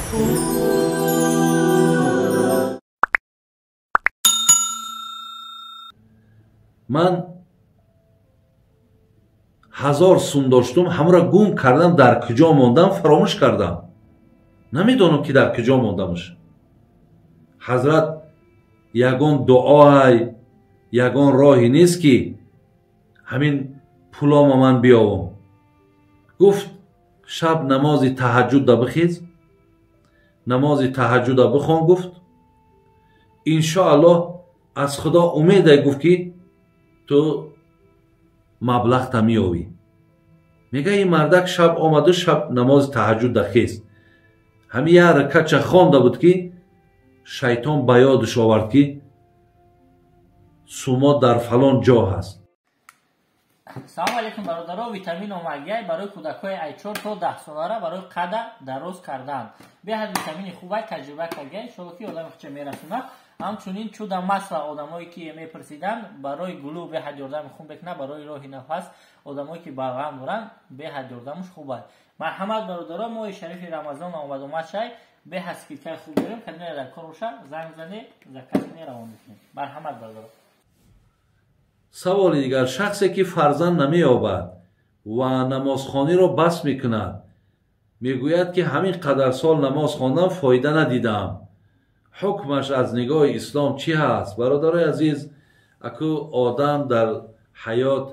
من 1000 сум доштум, ҳамаро гум кардам, дар куҷо мондам, фаромӯш кардам. намедонам ки дар куҷо мондамаш. ҳазрат ягон дуоай, ягон роҳи нест ки ҳамин пулома ман биёвам. гуфт шаб намози таҳаҷҷуда бихез, намози таҳаҷҷуда бихон. гуфт иншоаллоҳ аз худо умедай, гуфт ки ту маблағта меёвӣ. мега ин мардак шаб омаду, шаб намози таҳаҷҷуда хест. ҳамин як ракъатча хонда буд ки шайтон ба ёдаш овард ки сумо дар фалон ҷо ҳаст. салому алайкум бародаро. витамин омега барои кӯдакҳои ай 4 то 10 солара барои қада дароз кардан. беҳад витамини хубай, таҷриба кардан, иншоалло ки одами худша мерасонад. ҳамчунин чуда масла одамое ки мепурсидан барои гулӯ беҳад ёрдами хун бекунад, барои роҳи нафас одамое ки балғам доранд беҳад ёрдамаш хубай. марҳамат бародаро, моҳи шарифи рамазон омад шай беҳад скидкаи хуб дорем. кадина дар кор боша занг зане закасне равон мекунем. марҳамат бародаро. саволи дигар, шахсе ки фарзанд намеёбад ва намозхониро бас мекунад, мегӯяд ки ҳамин қадар сол намоз хондан фоида надидам, ҳукмаш аз нигоҳи ислом чӣ ҳаст? бародарои азиз, аку одам дар ҳаёт,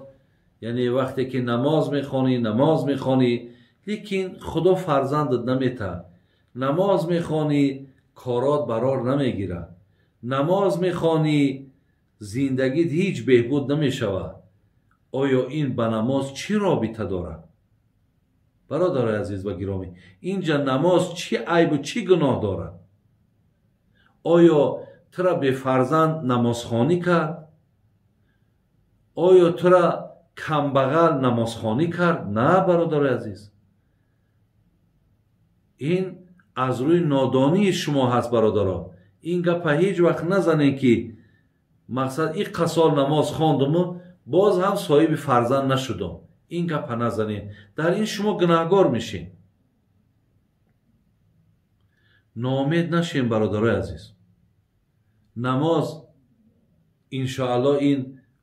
яъне вақте ки намоз мехонӣ, лекин худо фарзандат наметад. намоз мехонӣ, корот барор намегирад. намоз мехонӣ, зиндагит ҳеҷ беҳбуд намешавад. оё ин ба намоз чӣ робита дорад? бародарои азиз ва гиромӣ, инҷа намоз чӣ айбу чӣ гуноҳ дорад? оё тура бефарзанд намозхонӣ кард? оё тура камбағал намозхонӣ кард? на, бародарои азиз, ин аз рӯи нодонии шумо ҳаст. бародаро, ин гапа ҳеҷ вақт назанед ки мақсад ин қасол намоз хондуму боз ҳам соҳиби фарзанд нашудам. ин гапа назанед, дар ин шумо гунаҳгор мешед. ноумед нашед бародарои азиз. намоз иншоаллоҳ ин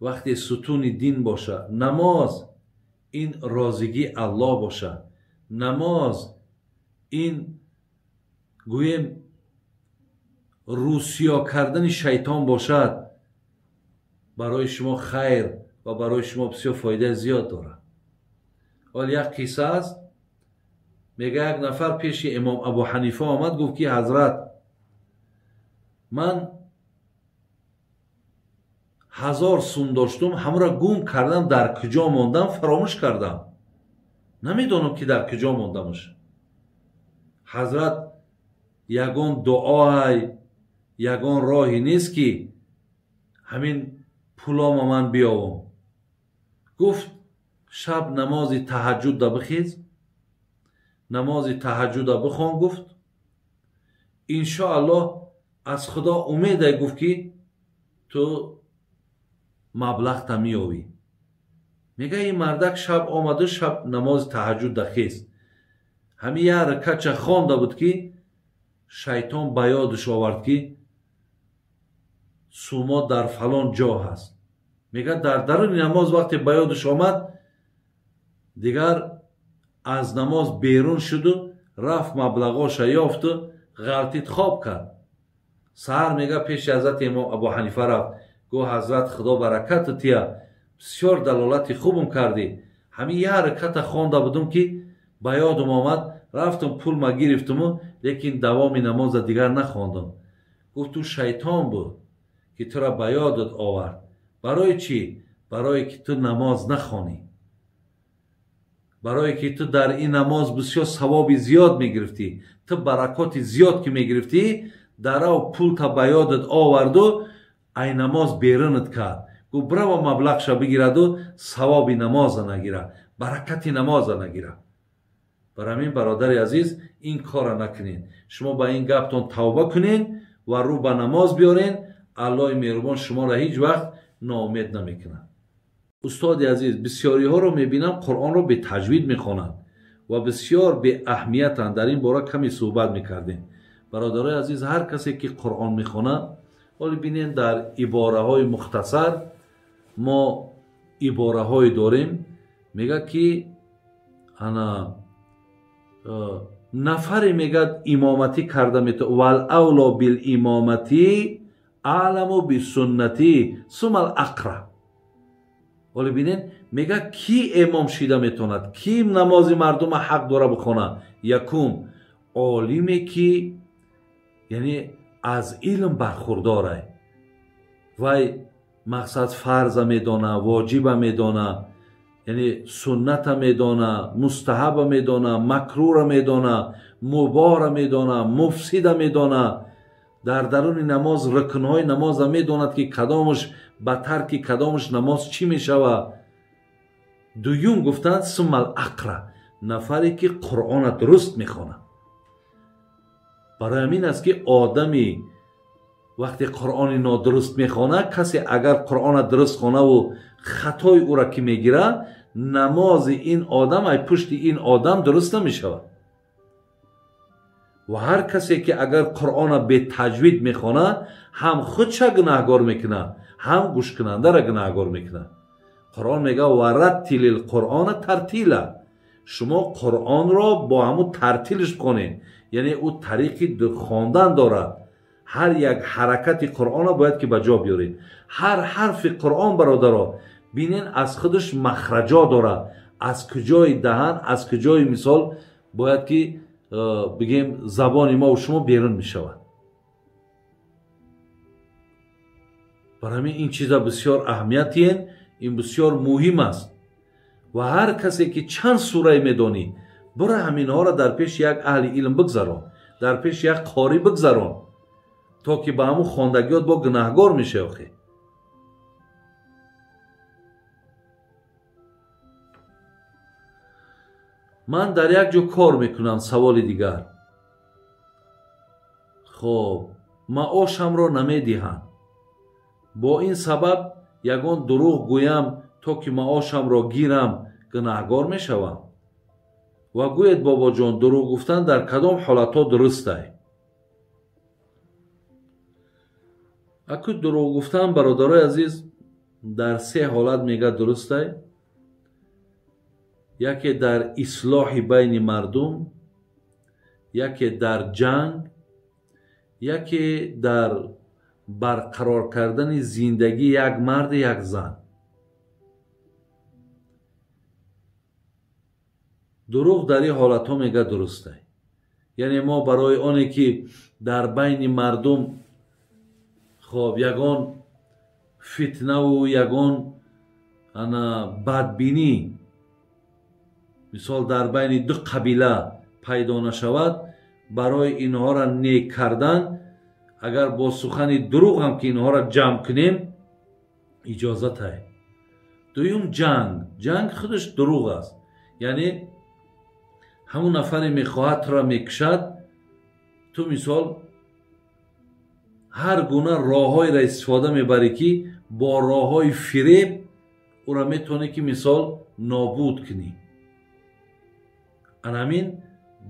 вақте сутуни дин боша, намоз ин розигии аллоҳ боша, намоз ин гӯем рӯсиё кардани шайтон бошад, барои шумо хайр ва барои шумо бисёр фоидаи зиёд дорад. оли як қисса аст. мега як нафар пеши имом абу ҳанифа омад, гуфт ки ҳазрат, ман 1000 сум доштум, ҳамаро гум кардам, дар куҷо мондам, фаромӯш кардам. намедонам ки дар куҷо мондамаш. ҳазрат ягон дуоай, ягон роҳи нест ки ҳамин пулома ман биёвам. гуфт шаб намози таҳаҷҷуда бихез, намози таҳаҷҷуда бихон. гуфт иншоаллоҳ аз худо умедай, гуфт ки ту маблағта меёвӣ. мега ин мардак шаб омаду, шаб намози таҳаҷҷуда хест. ҳамин як ракъатча хонда буд ки шайтон ба ёдаш овард ки сумо дар фалон ҷо ҳаст. мега дар даруни намоз вақте ба ёдаш омад, дигар аз намоз берун шуду, рафт маблағоша ёфту, ғалтид хоб кард. саҳар мега пеши ҳазрати имом абу ҳанифа рафт. гӯ ҳазрат худо баракату тия, бисёр далолати хубум кардӣ. ҳамин як ракъата хонда будум ки ба ёдум омад, рафтум пулма гирифтуму, лекин давоми намоза дигар нахондам. гуфт ту шайтон буд ки тура ба ёдат овард. барои чӣ? барое ки ту намоз нахонӣ, барое ки ту дар ин намоз бисёр савоби зиёд мегирифтӣ, ту баракоти зиёд ки мегирифтӣ, дарав пулта ба ёдат оварду ай намоз берунат кард. гуфт брава маблағша бигираду савоби намоза нагира, баракати намоза нагира. бар ҳамин бародари азиз, ин кора накунед. шумо ба ин гаптон тавба кунед ва рӯ ба намоз биёред. аллоҳи меҳрубон шуморо ҳеҷ вақт ноумед намекунад. устоди азиз, бисёриҳоро мебинам қуръонро бетаҷвид мехонанд و بسیار به اهمیتند. در این باره کمی صحبت میکردیم. برادرای عزیز، هر کسی که قرآن میخونه، ولی بینین در عباره های مختصر ما عباره های داریم، میگه که انا نفری میگه امامتی کرده میتونه والاولا بالامامتی اعلم بسنتی ثم الاقرا. ولی بینین میگه کی امام شیده میتوند، کی نماز مردم حق داره بخونه؟ یکم عالمی که یعنی از علم برخورداره، وای مقصد فرض میدانه، واجب میدانه، یعنی سنت میدانه، مستحب میدانه، مکروه میدانه، مباح میدانه، مفسد میدانه. در درون نماز رکنهای نماز میداند که کدامش به ترک کدامش نماز چی میشود. دویم گفتند ثم الاقرا، نفری که قرآن درست میخونه. برای همین است که آدمی وقتی قرآن نادرست میخونه، کسی اگر قرآن درست خونه و خطای او را که میگیره، نماز این آدم ای پشت این آدم درست نمیشود. و هر کسی که اگر قرآن به تجوید میخونه، هم خودش گناهگار میکنه، هم گوش کننده را گناهگار میکنه. قرآن میگه ورتل القرآن ترتیلا، شما قرآن را با همون ترتیلش بخونید، یعنی او طریقی خواندن دارد. هر یک حرکت قرآن را باید که به جا بیارید. هر حرف قرآن برادرها بینین از خودش مخرجا داره، از کجای دهن، از کجای مثال باید که بگیم زبان ما و شما بیرون می شود. برای همین این چیزا بسیار اهمیتی، این بسیار مهم است. و هر کسی که چند سوره میدانی، برای همین ها را در پیش یک اهل علم بگذارون، در پیش یک قاری بگذارون، تا که با همون خواندگیات با گناهگار میشه. آخه من در یک جا کار میکنم، سوال دیگر، خب معاشم را نمیدهند، با این سبب یگان دروغ گویم تا که معاشم را گیرم، گناهگار میشوم. و گوید بابا جان، دروغ گفتن در کدام حالتها درسته؟ اکو دروغ گفتن برادرای عزیز در سه حالت میگه درسته. یکی در اصلاح بین مردم، یکی در جنگ، یکی در برقرار کردن زندگی یک مرد یک زن. دروغ در این حالت ها میگه درسته. یعنی ما برای آنی که در بین مردم خب یگان فتنه و یگان بدبینی مثال در بین دو قبیله پیدا نشود، برای اینها را نیک کردن، اگر با سخن دروغ هم که اینها را جمع کنیم اجازت ہے. دویم جنگ خودش دروغ است. یعنی همون نفری میخواهد را میکشد، تو مثال هر گونه راههای را استفاده میبری که با راههای فریب او را میتونی که مثال نابود کنی. همین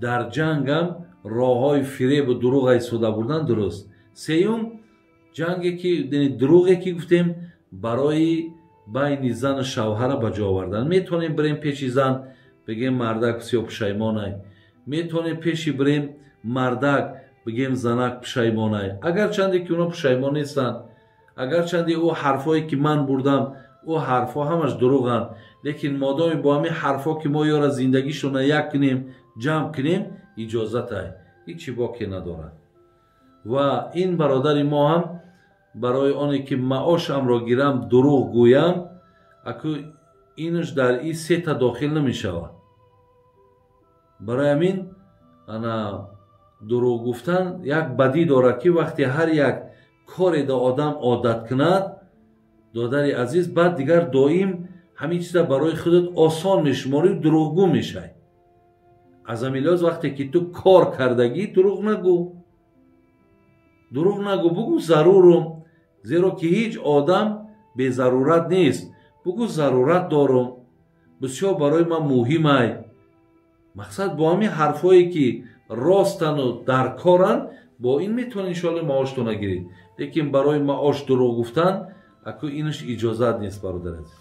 در جنگ هم راههای فریب و دروغ استفاده بردن درست. سیوم جنگی که دروغی که گفتیم برای بین زن و شوهر به جا آوردن. میتونیم بریم پیش زن بگیم مردک بسیار پشیمانه، میتونیم پیش بریم مردک بگیم زنک پشیمانه. اگر چندی که اونا پشیمان نیستن، اگر چندی او حرفایی که من بردم او حرفا همش دروغن، لیکن مادامی با همین حرفا که ما یارا زندگیشون یک کنیم جمع کنیم اجازت ہے، هیچی باقی ندارد. و این برادر ما هم برای آنی که معاشم را گیرم دروغ گویم، اکو اینش در این سه تا داخل نمی شود. برای همین دروغ گفتن یک بدی داره که وقتی هر یک کاری دا آدم عادت کند دادر عزیز، بعد دیگر دائم همین چیزا برای خودت آسان میشماری و دروغگو میشه. از همین لحاظ وقتی که تو کار کردگی دروغ نگو، بگو ضرورم، زیرا که هیچ آدم به ضرورت نیست. بگو ضرورت دارم، بسیار برای من مهمه، мақсад бо ҳамин ҳарфҳое ки ростану дар коранд бо ин метавонед иншоалло маоштона гиред. лекин барои маош дурӯғ гуфтан аку инаш иҷозат нест бародари азиз.